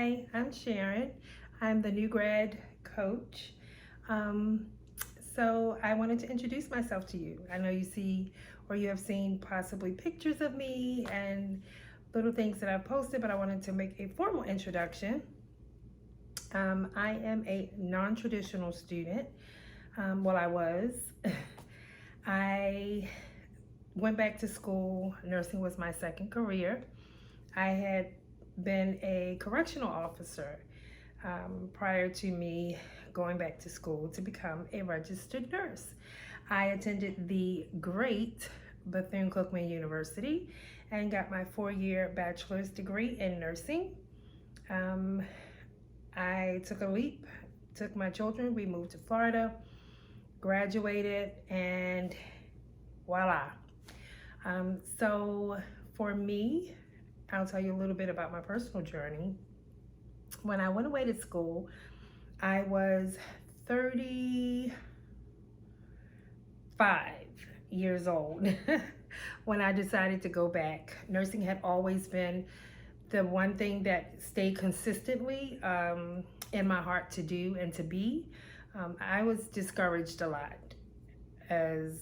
Hi, I'm Sharon. I'm the new grad coach. Um, so I wanted to introduce myself to you. I know you see or you have seen possibly pictures of me and little things that I've posted, but I wanted to make a formal introduction. I am a non-traditional student. I was. I went back to school. Nursing was my second career. I had been a correctional officer prior to me going back to school to become a registered nurse. I attended the great Bethune-Cookman University and got my 4-year bachelor's degree in nursing. Um, I took a leap, took my children, we moved to Florida, graduated, and voila. So for me, I'll tell you a little bit about my personal journey. When I went away to school, I was 35 years old when I decided to go back. Nursing had always been the one thing that stayed consistently in my heart to do and to be. I was discouraged a lot as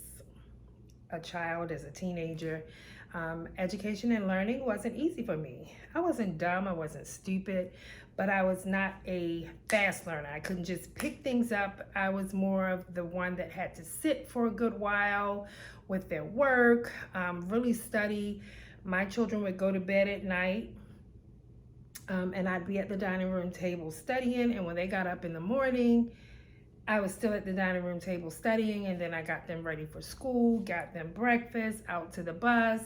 a child, as a teenager. Education and learning wasn't easy for me. I wasn't dumb, I wasn't stupid, but I was not a fast learner. I couldn't just pick things up. I was more of the one that had to sit for a good while with their work, really study. My children would go to bed at night, and I'd be at the dining room table studying, and when they got up in the morning, I was still at the dining room table studying, and then I got them ready for school, got them breakfast, out to the bus,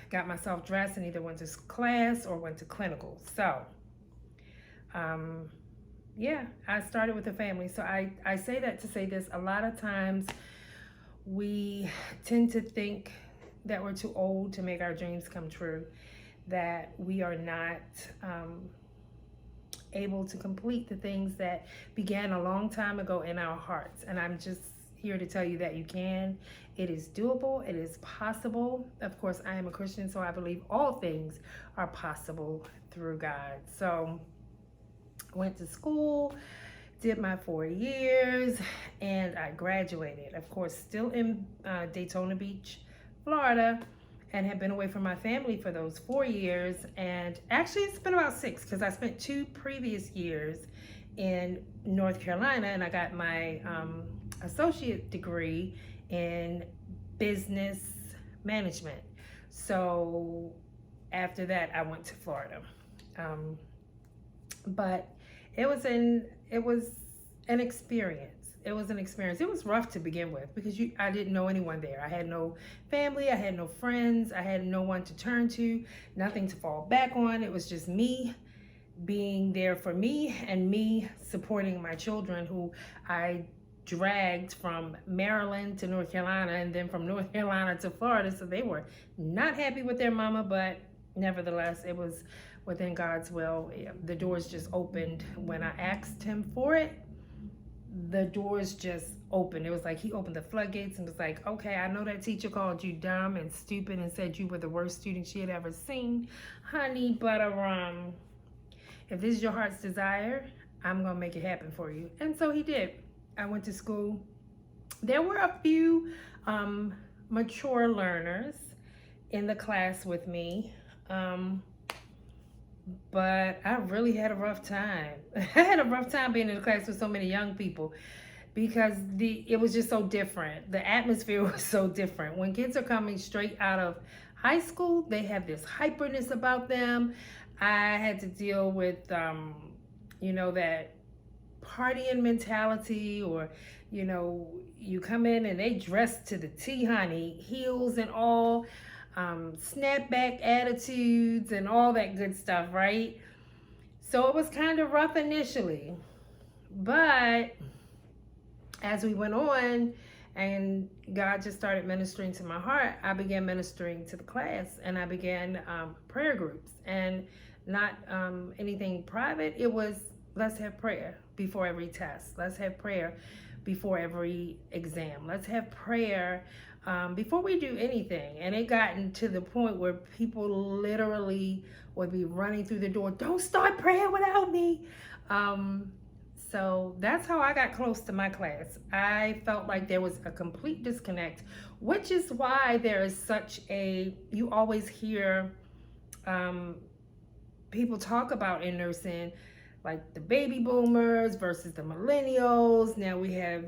got myself dressed and either went to class or went to clinical. So, yeah, I started with a family. So I say that to say this. A lot of times we tend to think that we're too old to make our dreams come true, that we are not able to complete the things that began a long time ago in our hearts. And I'm just here to tell you that you can. It is doable. It is possible. Of course, I am a Christian, so I believe all things are possible through God. So went to school, did my 4 years, and I graduated. Of course, still in Daytona Beach, Florida, and had been away from my family for those 4 years. And actually it's been about 6, because I spent 2 previous years in North Carolina, and I got my associate degree in business management. So after that I went to Florida. But it was an experience. It was an experience. It was rough to begin with because I didn't know anyone there. I had no family, I had no friends, I had no one to turn to, nothing to fall back on. It was just me being there for me and me supporting my children, who I dragged from Maryland to North Carolina and then from North Carolina to Florida. So they were not happy with their mama, but nevertheless, it was within God's will. The doors just opened when I asked him for it. The doors just opened. It was like he opened the floodgates and was like, okay, I know that teacher called you dumb and stupid and said you were the worst student she had ever seen, honey, but if this is your heart's desire, I'm gonna make it happen for you. And so he did. I went to school. There were a few mature learners in the class with me, but I really had a rough time. I had a rough time being in the class with so many young people because it was just so different. The atmosphere was so different. When kids are coming straight out of high school, they have this hyperness about them. I had to deal with, that partying mentality, or, you come in and they dress to the T, honey, heels and all, snapback attitudes and all that good stuff, right? So it was kind of rough initially, but as we went on and God just started ministering to my heart, I began ministering to the class, and I began prayer groups, and not anything private. It was, let's have prayer before every test. Let's have prayer before every exam. Let's have prayer before we do anything. And it gotten to the point where people literally would be running through the door, don't start praying without me. Um, so that's how I got close to my class. I felt like there was a complete disconnect, which is why there is such a, you always hear um, people talk about in nursing, like the baby boomers versus the millennials. Now we have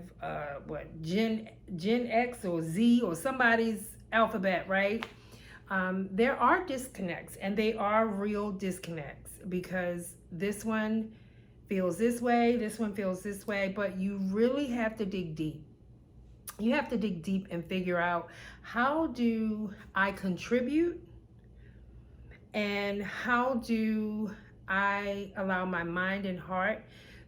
Gen X or Z or somebody's alphabet, right? There are disconnects, and they are real disconnects, because this one feels this way, this one feels this way, but you really have to dig deep. You have to dig deep and figure out, how do I contribute, and how do I allow my mind and heart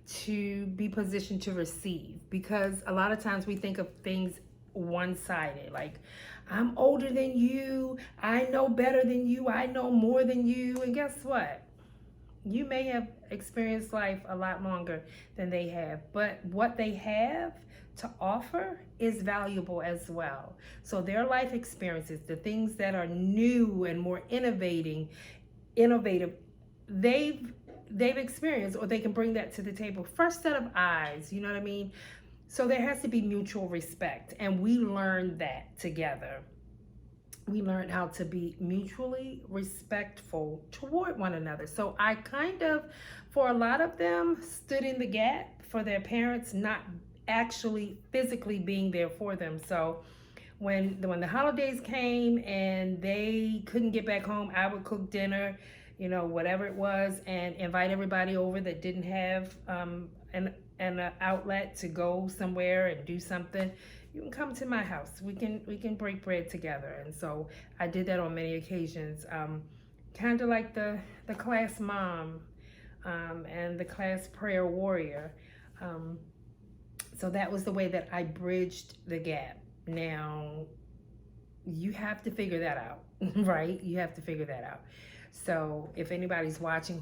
to be positioned to receive? Because a lot of times we think of things one-sided, like, I'm older than you, I know better than you, I know more than you. And guess what? You may have experienced life a lot longer than they have, but what they have to offer is valuable as well. So their life experiences, the things that are new and more innovative, they've experienced, or they can bring that to the table. First set of eyes, you know what I mean? So there has to be mutual respect, and we learned that together. We learned how to be mutually respectful toward one another. So I kind of, for a lot of them, stood in the gap for their parents not actually physically being there for them. So when the holidays came and they couldn't get back home, I would cook dinner, whatever it was, and invite everybody over that didn't have an outlet to go somewhere and do something. You can come to my house. We can break bread together. And so I did that on many occasions. Kind of like the class mom and the class prayer warrior. So that was the way that I bridged the gap. Now, you have to figure that out, right? You have to figure that out. So if anybody's watching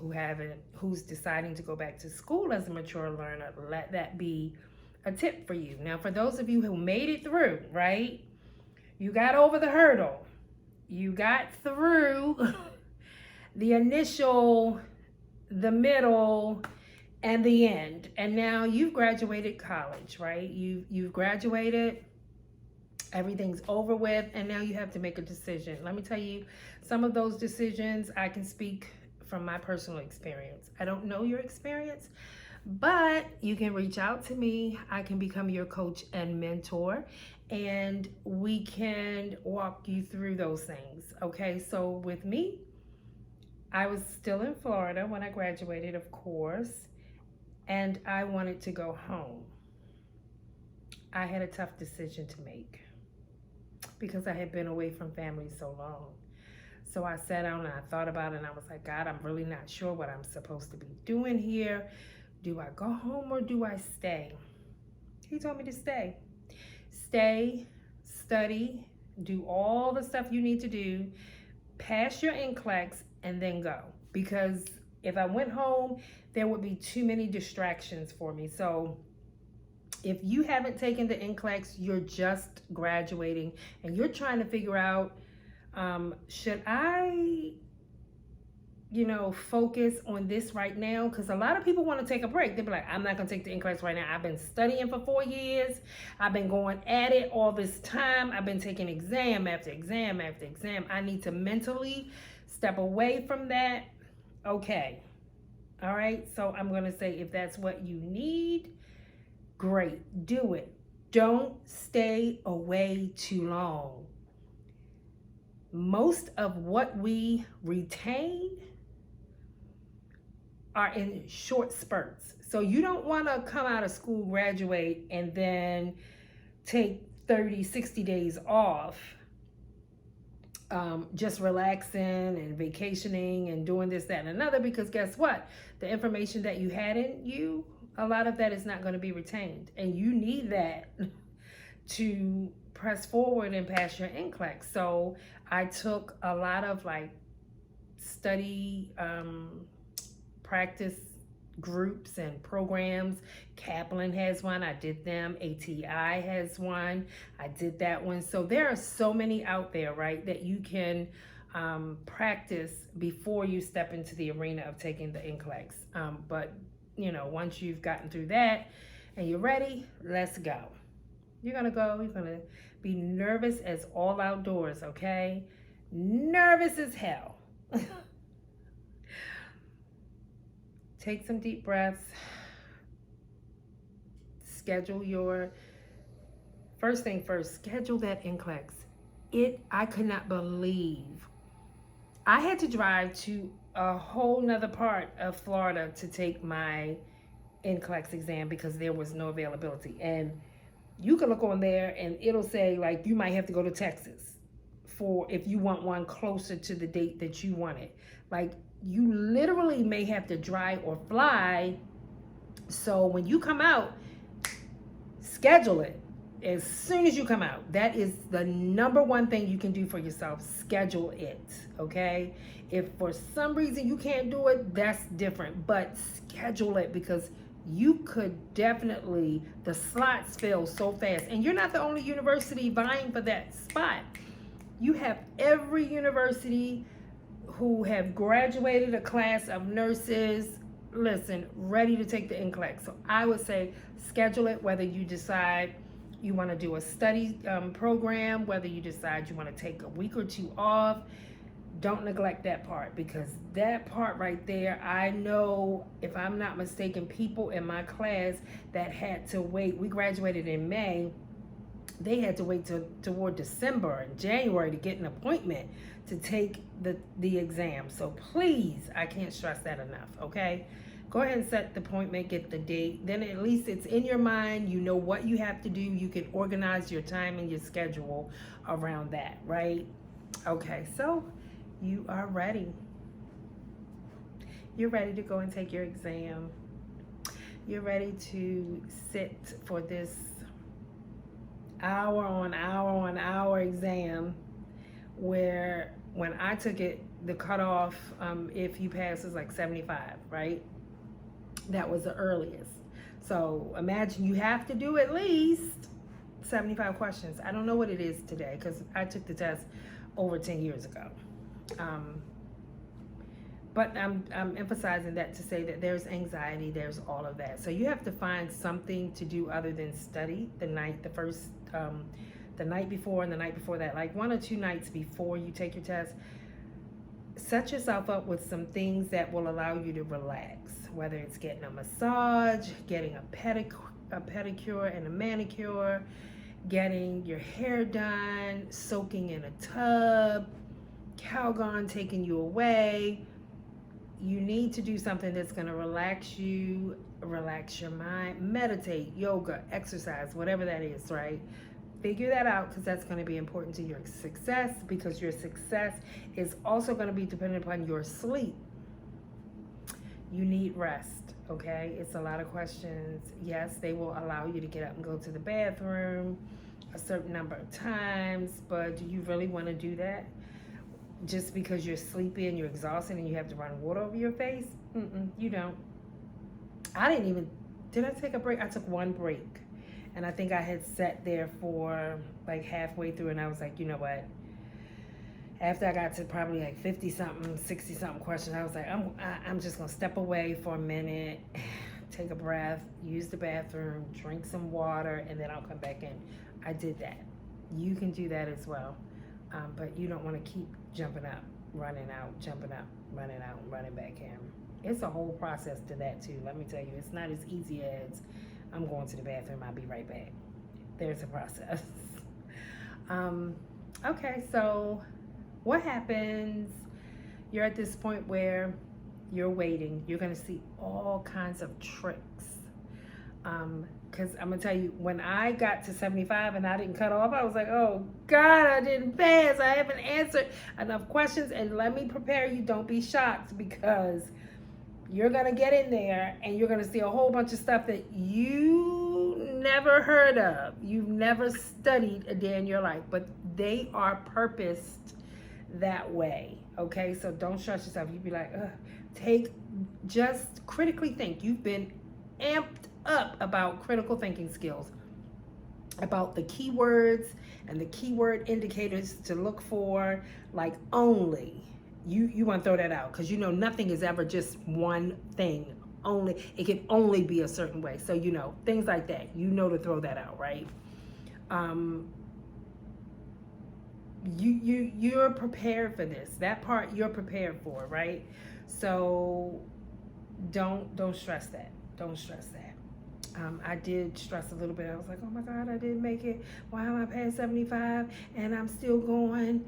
who's deciding to go back to school as a mature learner, let that be a tip for you. Now, for those of you who made it through, right? You got over the hurdle. You got through the initial, the middle, and the end. And now you've graduated college, right? You've graduated. Everything's over with, and now you have to make a decision. Let me tell you, some of those decisions, I can speak from my personal experience. I don't know your experience, but you can reach out to me. I can become your coach and mentor, and we can walk you through those things. Okay, so with me, I was still in Florida when I graduated, of course, and I wanted to go home. I had a tough decision to make, because I had been away from family so long. So I sat down and I thought about it, and I was like, God, I'm really not sure what I'm supposed to be doing here. Do I go home or do I stay? He told me to stay. Stay, study, do all the stuff you need to do, pass your NCLEX, and then go. Because if I went home, there would be too many distractions for me. So if you haven't taken the NCLEX, you're just graduating, and you're trying to figure out, should I, focus on this right now? Because a lot of people want to take a break. They'll be like, I'm not going to take the NCLEX right now. I've been studying for 4 years. I've been going at it all this time. I've been taking exam after exam after exam. I need to mentally step away from that. Okay. All right. So I'm going to say, if that's what you need, great, do it. Don't stay away too long. Most of what we retain are in short spurts. So you don't want to come out of school, graduate, and then take 30, 60 days off, just relaxing and vacationing and doing this, that, and another, because guess what? The information that you had in you, a lot of that is not going to be retained, and you need that to press forward and pass your NCLEX. So I took a lot of study practice groups and programs. Kaplan has one. I did them. ATI has one. I did that one. So there are so many out there, right, that you can practice before you step into the arena of taking the NCLEX. But once you've gotten through that and you're ready, let's go. You're gonna go. You're gonna be nervous as all outdoors. Okay, nervous as hell. Take some deep breaths. Schedule your first thing first. Schedule that NCLEX. I could not believe I had to drive to a whole nother part of Florida to take my NCLEX exam because there was no availability. And you can look on there and it'll say like you might have to go to Texas for if you want one closer to the date that you want it. Like you literally may have to drive or fly. So when you come out, schedule it as soon as you come out. That is the number one thing you can do for yourself. Schedule it, okay? If for some reason you can't do it, that's different, but schedule it because you could definitely, the slots fill so fast. And you're not the only university vying for that spot. You have every university who have graduated a class of nurses, ready to take the NCLEX. So I would say schedule it, whether you decide you want to do a study program, whether you decide you want to take a week or two off. Don't neglect that part because that part right there, I know, if I'm not mistaken, people in my class that had to wait, we graduated in May, they had to wait toward December and January to get an appointment to take the exam. So please, I can't stress that enough, okay? Go ahead and set the appointment, get the date. Then at least it's in your mind. You know what you have to do. You can organize your time and your schedule around that, right? Okay, so you are ready. You're ready to go and take your exam. You're ready to sit for this hour on hour exam where when I took it, the cutoff, if you pass, is like 75, right? That was the earliest. So imagine you have to do at least 75 questions. I don't know what it is today because I took the test over 10 years ago. But I'm emphasizing that to say that there's anxiety, there's all of that. So you have to find something to do other than study the night before and the night before that, like 1 or 2 nights before you take your test. Set yourself up with some things that will allow you to relax, whether it's getting a massage, getting a pedicure and a manicure, getting your hair done, soaking in a tub, Calgon taking you away. You need to do something that's going to relax you, relax your mind, meditate, yoga, exercise, whatever that is, right? Figure that out because that's going to be important to your success because your success is also going to be dependent upon your sleep. You need rest, okay? It's a lot of questions. Yes, they will allow you to get up and go to the bathroom a certain number of times, but do you really want to do that? Just because you're sleepy and you're exhausted and you have to run water over your face? You don't. Did I take a break? I took one break. And I think I had sat there for like halfway through and I was like, you know what? After I got to probably like 50 something, 60 something questions, I was like, I'm just gonna step away for a minute, take a breath, use the bathroom, drink some water, and then I'll come back in. I did that. You can do that as well. But you don't want to keep jumping up, running out, jumping up, running out, and running back in. It's a whole process to that too. Let me tell you, it's not as easy as I'm going to the bathroom, I'll be right back. There's a process. Okay, so what happens? You're at this point where you're waiting. You're going to see all kinds of tricks. Because I'm going to tell you, when I got to 75 and I didn't cut off, I was like, oh, God, I didn't pass. I haven't answered enough questions. And let me prepare you. Don't be shocked because you're going to get in there and you're going to see a whole bunch of stuff that you never heard of. You've never studied a day in your life, but they are purposed that way. Okay, so don't stress yourself. You'd be like, just critically think. You've been amped up about critical thinking skills. about the keywords and the keyword indicators to look for, like only. You want to throw that out because you know nothing is ever just one thing. Only it can only be a certain way. So you know things like that. You know to throw that out, right? Um, you're prepared for this. That part you're prepared for, right? So don't stress that. Don't stress that. I did stress a little bit. I was like, oh my God, I didn't make it. Why am I past 75 and I'm still going?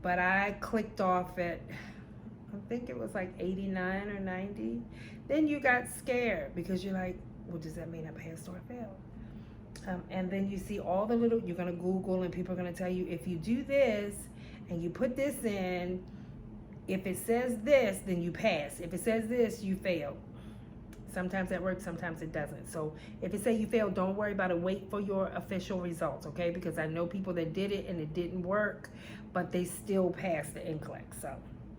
But I clicked off at, I think it was like 89 or 90. Then you got scared because you're like, well, does that mean I passed or I failed? And then you see all the little, you're going to Google and people are going to tell you, if you do this and you put this in, if it says this, then you pass. If it says this, you fail. Sometimes that works, sometimes it doesn't. So if it say you failed, don't worry about it. Wait for your official results, okay? Because I know people that did it and it didn't work, but they still passed the NCLEX. So,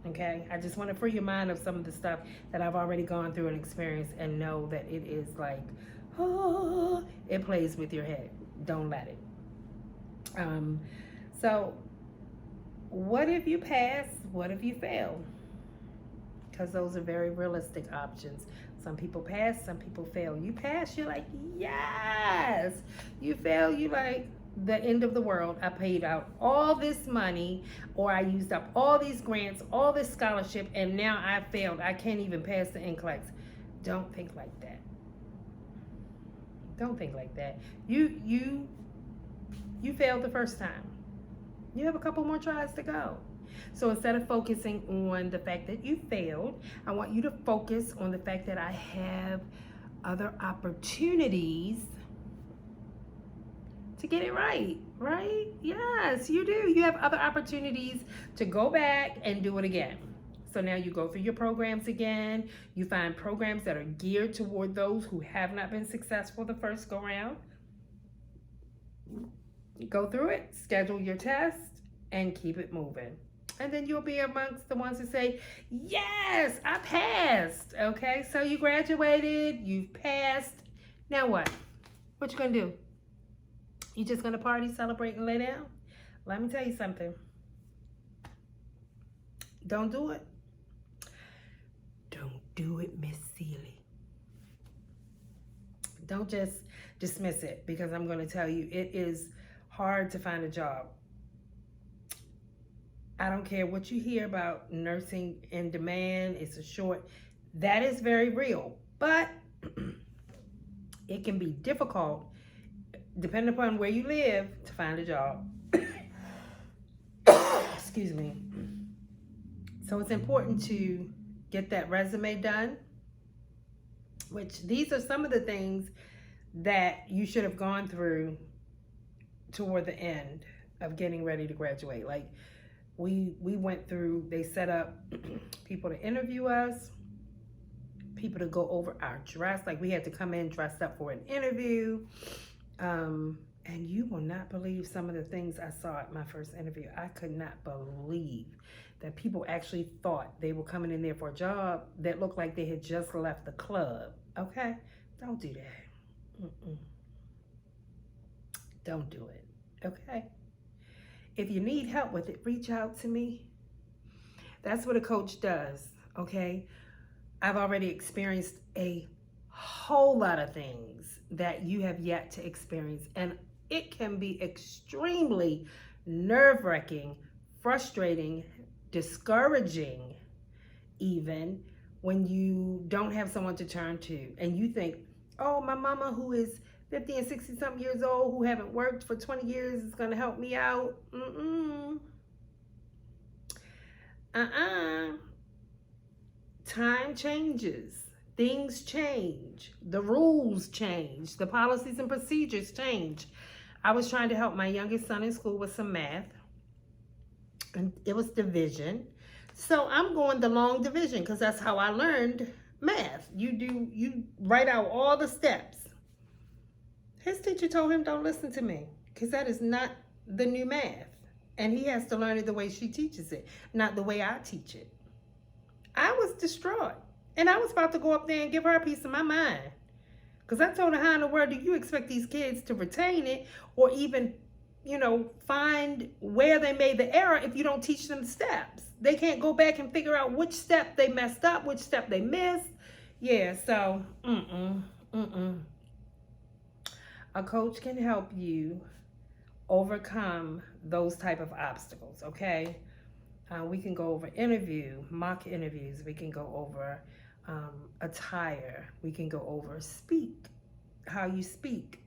okay? I just want to free your mind of some of the stuff that I've already gone through and experienced and know that it is like, oh, it plays with your head. Don't let it. So what if you pass? What if you fail? Because those are very realistic options. Some people pass, some people fail. You pass, you're like, yes. You fail, you like, the end of the world. I paid out all this money, or I used up all these grants, all this scholarship, and now I failed. I can't even pass the NCLEX. Don't think like that. Don't think like that. You failed the first time. You have a couple more tries to go. So instead of focusing on the fact that you failed, I want you to focus on the fact that I have other opportunities to get it right, right? Yes, you do. You have other opportunities to go back and do it again. So now you go through your programs again. You find programs that are geared toward those who have not been successful the first go round. Go through it, schedule your test, and keep it moving. And then you'll be amongst the ones who say, yes, I passed. Okay, so you graduated, you've passed. Now what? What you gonna do? You just gonna party, celebrate, and lay down? Let me tell you something. Don't do it. Don't do it, Miss Seeley. Don't just dismiss it, because I'm gonna tell you, it is hard to find a job. I don't care what you hear about nursing in demand, it's a short, that is very real, but it can be difficult, depending upon where you live, to find a job. Excuse me. So it's important to get that resume done, which these are some of the things that you should have gone through toward the end of getting ready to graduate. Like, we went through, they set up people to interview us, people to go over our dress. Like, we had to come in dressed up for an interview. And you will not believe some of the things I saw at my first interview. I could not believe that people actually thought they were coming in there for a job that looked like they had just left the club. Okay? Don't do that. Don't do it. Okay? If you need help with it, reach out to me. That's what a coach does, okay? I've already experienced a whole lot of things that you have yet to experience, and it can be extremely nerve-wracking, frustrating, discouraging, even when you don't have someone to turn to, and you think, oh, my mama who is 50 and 60 something years old, who haven't worked for 20 years, is going to help me out. Time changes. Things change. The rules change. The policies and procedures change. I was trying to help my youngest son in school with some math, and it was division. So I'm going the long division because that's how I learned math. You write out all the steps. His teacher told him, don't listen to me, because that is not the new math. And he has to learn it the way she teaches it, not the way I teach it. I was distraught. And I was about to go up there and give her a piece of my mind. Because I told her, how in the world do you expect these kids to retain it or even, find where they made the error if you don't teach them steps? They can't go back and figure out which step they messed up, which step they missed. Yeah, so, mm-mm. A coach can help you overcome those type of obstacles, okay? We can go over mock interviews. We can go over attire. We can go over how you speak,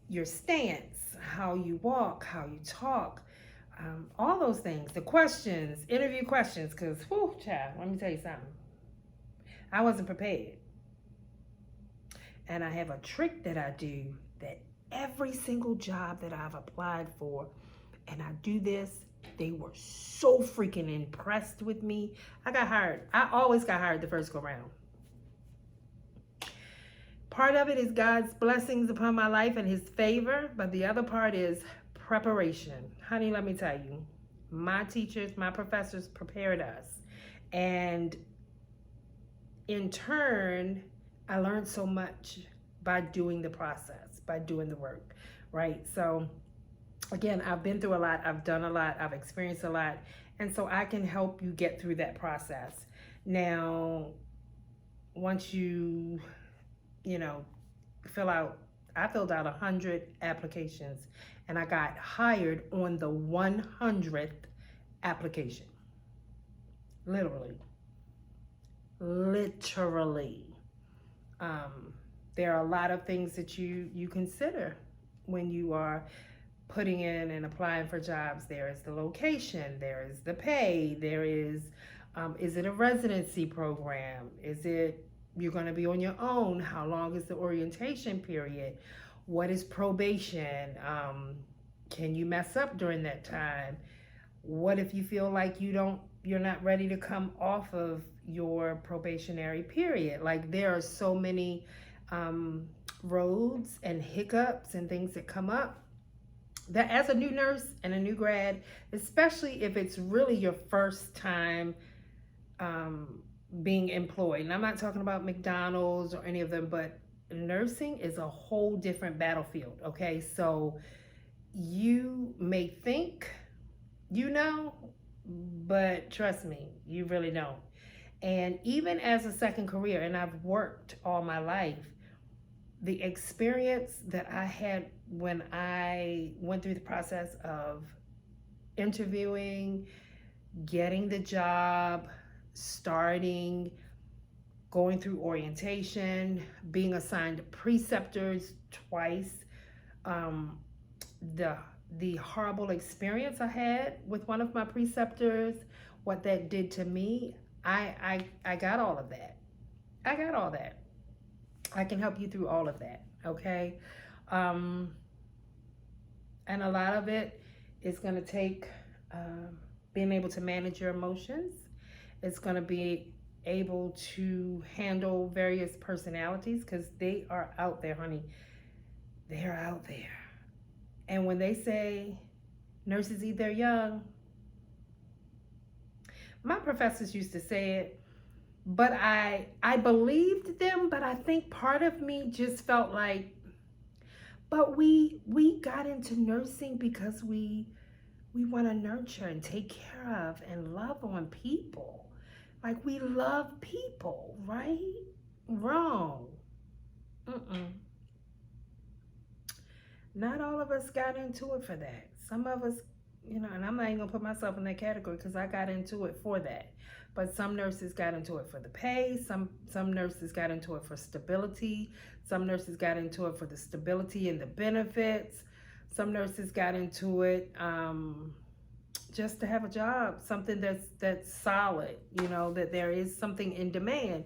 your stance, how you walk, how you talk, all those things. The questions, interview questions, because, whew, child, let me tell you something. I wasn't prepared. And I have a trick that I do that every single job that I've applied for, and I do this, they were so freaking impressed with me. I got hired. I always got hired the first go round. Part of it is God's blessings upon my life and his favor, but the other part is preparation. Honey, let me tell you, my teachers, my professors prepared us. And in turn, I learned so much by doing the process, by doing the work, right? So again, I've been through a lot, I've done a lot, I've experienced a lot, and so I can help you get through that process. Now, once you I filled out 100 applications, and I got hired on the 100th application. Literally. There are a lot of things that you consider when you are putting in and applying for jobs. There is the location, there is the pay, there is it a residency program? Is it you're going to be on your own? How long is the orientation period? What is probation? Can you mess up during that time? What if you feel like you're not ready to come off of your probationary period? Like, there are so many roads and hiccups and things that come up that as a new nurse and a new grad, especially if it's really your first time being employed, and I'm not talking about McDonald's or any of them, but nursing is a whole different battlefield, okay? So you may think but trust me, you really don't. And even as a second career, and I've worked all my life, the experience that I had when I went through the process of interviewing, getting the job, starting, going through orientation, being assigned preceptors twice, the horrible experience I had with one of my preceptors, what that did to me, I got all of that. I got all that. I can help you through all of that, okay? And a lot of it is going to take being able to manage your emotions. It's going to be able to handle various personalities, because they are out there, honey. They are out there. And when they say nurses eat their young, my professors used to say it, but I believed them, but I think part of me just felt like, but we got into nursing because we want to nurture and take care of and love on people. Like, we love people, right? Wrong. Not all of us got into it for that. Some of us, and I'm not even gonna put myself in that category because I got into it for that. But some nurses got into it for the pay. Some nurses got into it for stability. Some nurses got into it for the stability and the benefits. Some nurses got into it just to have a job, something that's solid, that there is something in demand.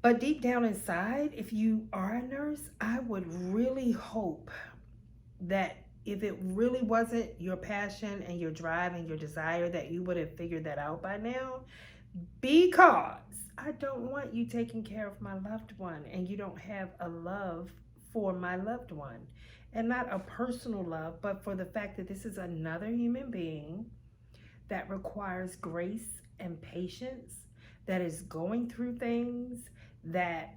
But deep down inside, if you are a nurse, I would really hope that if it really wasn't your passion and your drive and your desire, that you would have figured that out by now. Because I don't want you taking care of my loved one and you don't have a love for my loved one. And not a personal love, but for the fact that this is another human being that requires grace and patience, that is going through things, that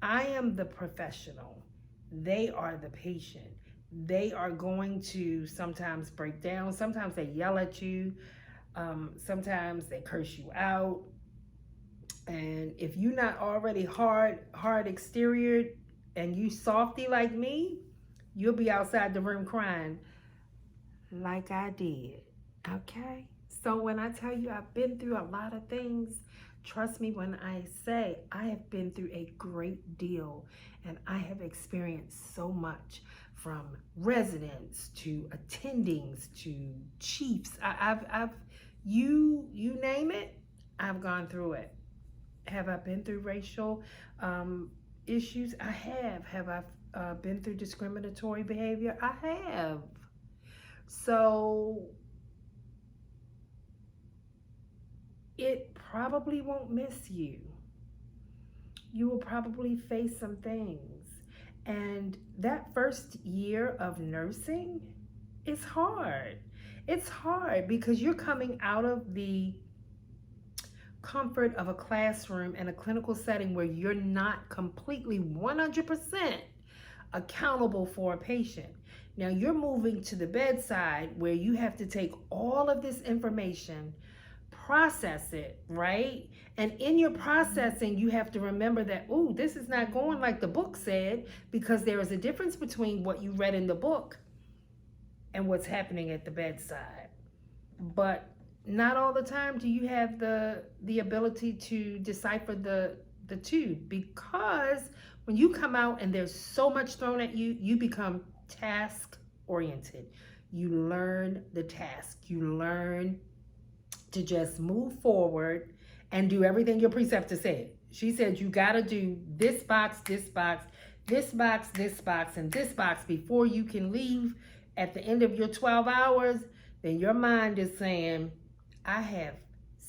I am the professional. They are the patient. They are going to sometimes break down. Sometimes they yell at you. Sometimes they curse you out. And if you're not already hard exterior and you softy like me, you'll be outside the room crying like I did. Okay? So when I tell you I've been through a lot of things, trust me when I say I have been through a great deal and I have experienced so much from residents to attendings to chiefs. I've you name it, I've gone through it. Have I been through racial issues? I have. Have I been through discriminatory behavior? I have. So it probably won't miss you. You will probably face some things. And that first year of nursing is hard. It's hard because you're coming out of the comfort of a classroom and a clinical setting where you're not completely 100% accountable for a patient. Now you're moving to the bedside where you have to take all of this information, process it, right? And in your processing, you have to remember that, oh, this is not going like the book said, because there is a difference between what you read in the book and what's happening at the bedside. But not all the time do you have the ability to decipher the two, because when you come out and there's so much thrown at you, you become task oriented. You learn the task. You learn to just move forward and do everything your preceptor said. She said you got to do this box, this box, this box, this box, and this box before you can leave at the end of your 12 hours. Then your mind is saying, I have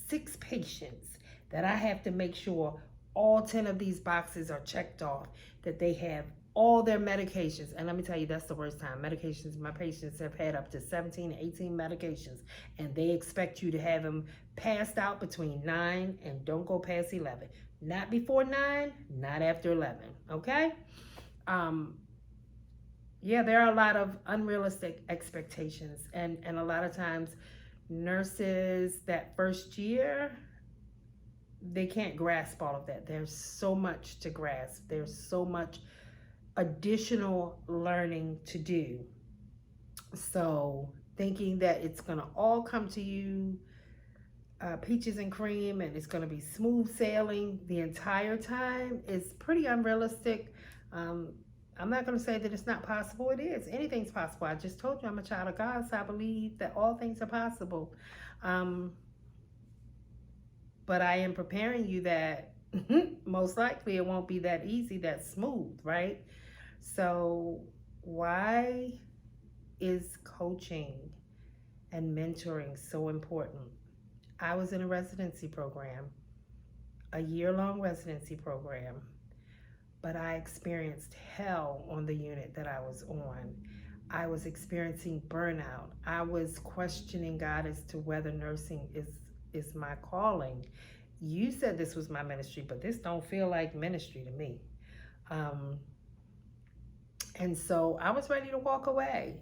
6 patients that I have to make sure all 10 of these boxes are checked off, that they have all their medications. And let me tell you, that's the worst time. Medications, my patients have had up to 17, 18 medications, and they expect you to have them passed out between 9 and don't go past 11. Not before 9, not after 11, okay? Yeah, there are a lot of unrealistic expectations, and a lot of times nurses that first year, they can't grasp all of that. There's so much to grasp. There's so much additional learning to do. So thinking that it's going to all come to you peaches and cream and it's going to be smooth sailing the entire time is pretty unrealistic. I'm not going to say that it's not possible. It is. Anything's possible. I just told you I'm a child of God, so I believe that all things are possible. But I am preparing you that most likely it won't be that easy, that smooth, right? So why is coaching and mentoring so important? I was in a residency program, a year-long residency program, but I experienced hell on the unit that I was on. I was experiencing burnout. I was questioning God as to whether nursing is my calling. You said this was my ministry, but this don't feel like ministry to me. And so I was ready to walk away.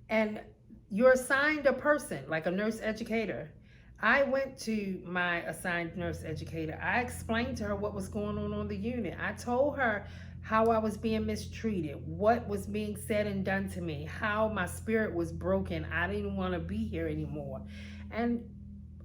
And you're assigned a person, like a nurse educator. I went to my assigned nurse educator. I explained to her what was going on the unit. I told her how I was being mistreated, what was being said and done to me, how my spirit was broken. I didn't want to be here anymore. And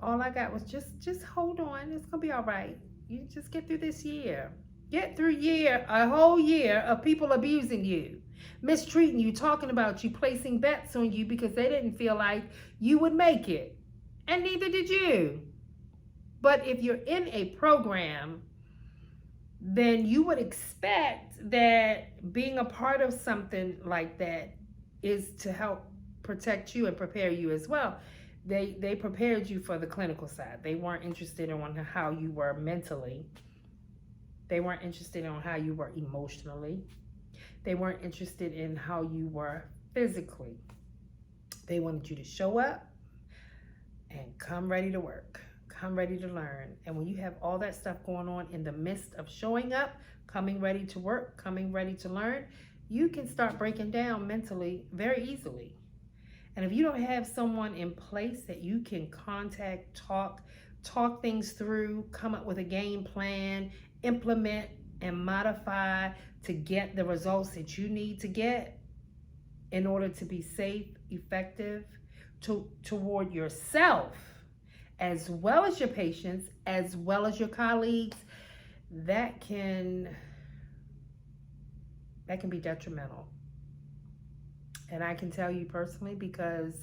all I got was just hold on. It's going to be all right. You just get through this year. Get through a whole year of people abusing you, mistreating you, talking about you, placing bets on you because they didn't feel like you would make it. And neither did you. But if you're in a program, then you would expect that being a part of something like that is to help protect you and prepare you as well. They prepared you for the clinical side. They weren't interested in how you were mentally. They weren't interested in how you were emotionally. They weren't interested in how you were physically. They wanted you to show up and come ready to work. come ready to learn. And when you have all that stuff going on in the midst of showing up, coming ready to work, coming ready to learn, you can start breaking down mentally very easily. And if you don't have someone in place that you can contact, talk things through, come up with a game plan, implement and modify to get the results that you need to get in order to be safe, effective toward yourself, as well as your patients, as well as your colleagues, that can be detrimental. And I can tell you personally, because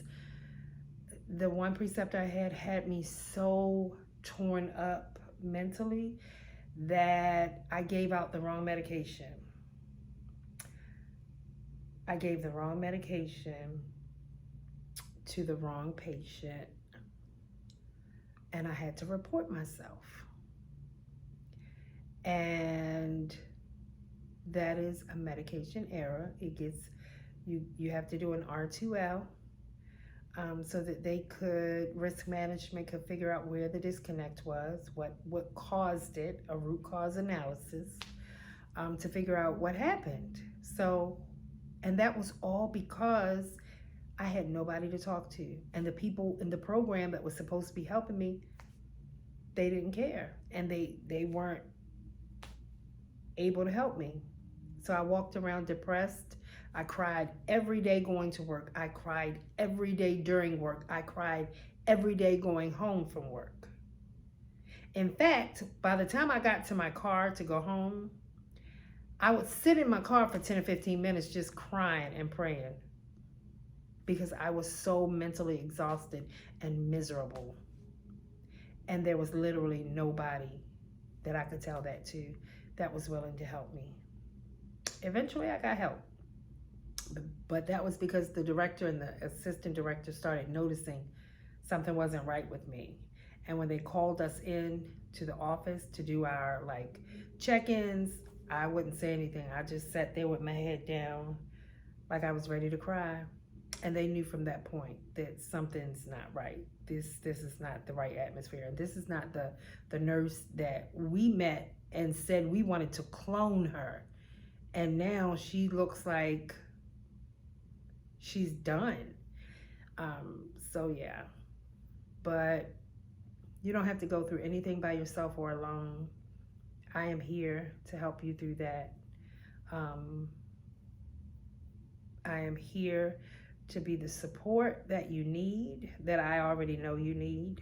the one preceptor I had me so torn up mentally that I gave out the wrong medication. I gave the wrong medication to the wrong patient, and I had to report myself. And that is a medication error. It gets you have to do an R2L so that they could, risk management could figure out where the disconnect was, what caused it, a root cause analysis, to figure out what happened. So, and that was all because I had nobody to talk to. And the people in the program that was supposed to be helping me, they didn't care. And they weren't able to help me. So I walked around depressed. I cried every day going to work. I cried every day during work. I cried every day going home from work. In fact, by the time I got to my car to go home, I would sit in my car for 10 or 15 minutes just crying and praying because I was so mentally exhausted and miserable. And there was literally nobody that I could tell that to that was willing to help me. Eventually, I got help. But that was because the director and the assistant director started noticing something wasn't right with me. And when they called us in to the office to do our check-ins, I wouldn't say anything. I just sat there with my head down like I was ready to cry. And they knew from that point that something's not right. This is not the right atmosphere. This is not the nurse that we met and said we wanted to clone her. And now she looks like she's done. So yeah, but you don't have to go through anything by yourself or alone. I am here to help you through that. I am here to be the support that you need, that I already know you need.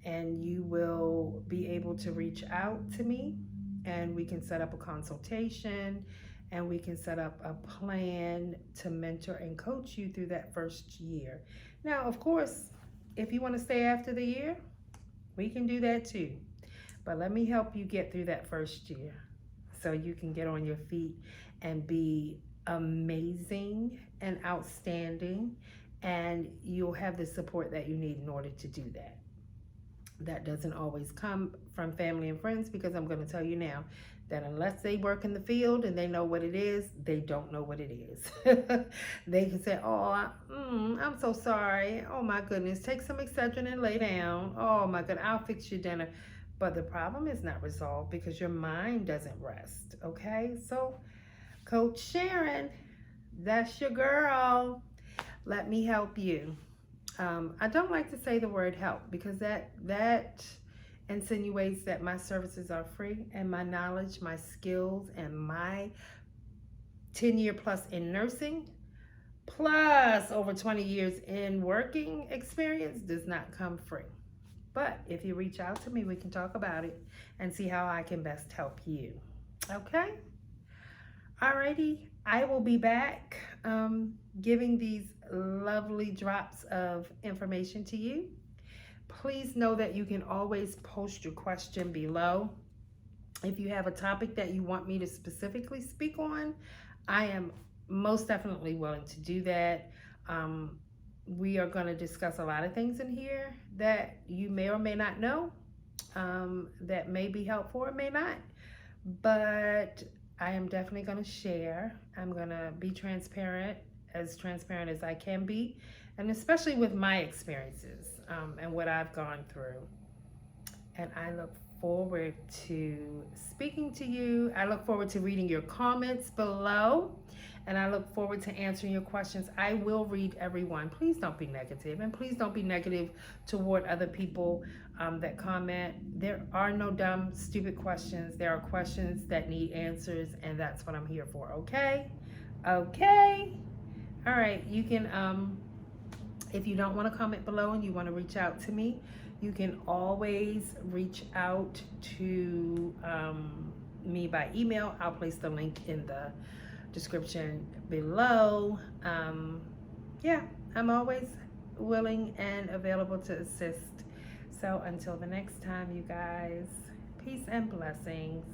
And you will be able to reach out to me, and we can set up a consultation, and we can set up a plan to mentor and coach you through that first year. Now, of course, if you want to stay after the year, we can do that too. But let me help you get through that first year so you can get on your feet and be amazing and outstanding, and you'll have the support that you need in order to do that. That doesn't always come from family and friends, because I'm going to tell you now that unless they work in the field and they know what it is, they don't know what it is. They can say, oh, I'm so sorry. Oh my goodness, take some Excedrin and lay down. Oh my goodness, I'll fix your dinner. But the problem is not resolved because your mind doesn't rest, okay? So, Coach Sharon, that's your girl. Let me help you. I don't like to say the word help because that insinuates that my services are free, and my knowledge, my skills, and my 10-year plus in nursing, plus over 20 years in working experience, does not come free. But if you reach out to me, we can talk about it and see how I can best help you. Okay? Alrighty, I will be back giving these lovely drops of information to you. Please know that you can always post your question below. If you have a topic that you want me to specifically speak on, I am most definitely willing to do that. We are going to discuss a lot of things in here that you may or may not know, that may be helpful or may not, but I am definitely going to share. I'm going to be transparent as I can be, and especially with my experiences and what I've gone through. And I look forward to speaking to you. I look forward to reading your comments below. And I look forward to answering your questions. I will read everyone. Please don't be negative, and please don't be negative toward other people that comment. There are no dumb, stupid questions. There are questions that need answers, and that's what I'm here for. Okay? Okay. All right. You can, if you don't want to comment below and you want to reach out to me, you can always reach out to me by email. I'll place the link in the description below. Yeah, I'm always willing and available to assist. So until the next time, you guys, peace and blessings.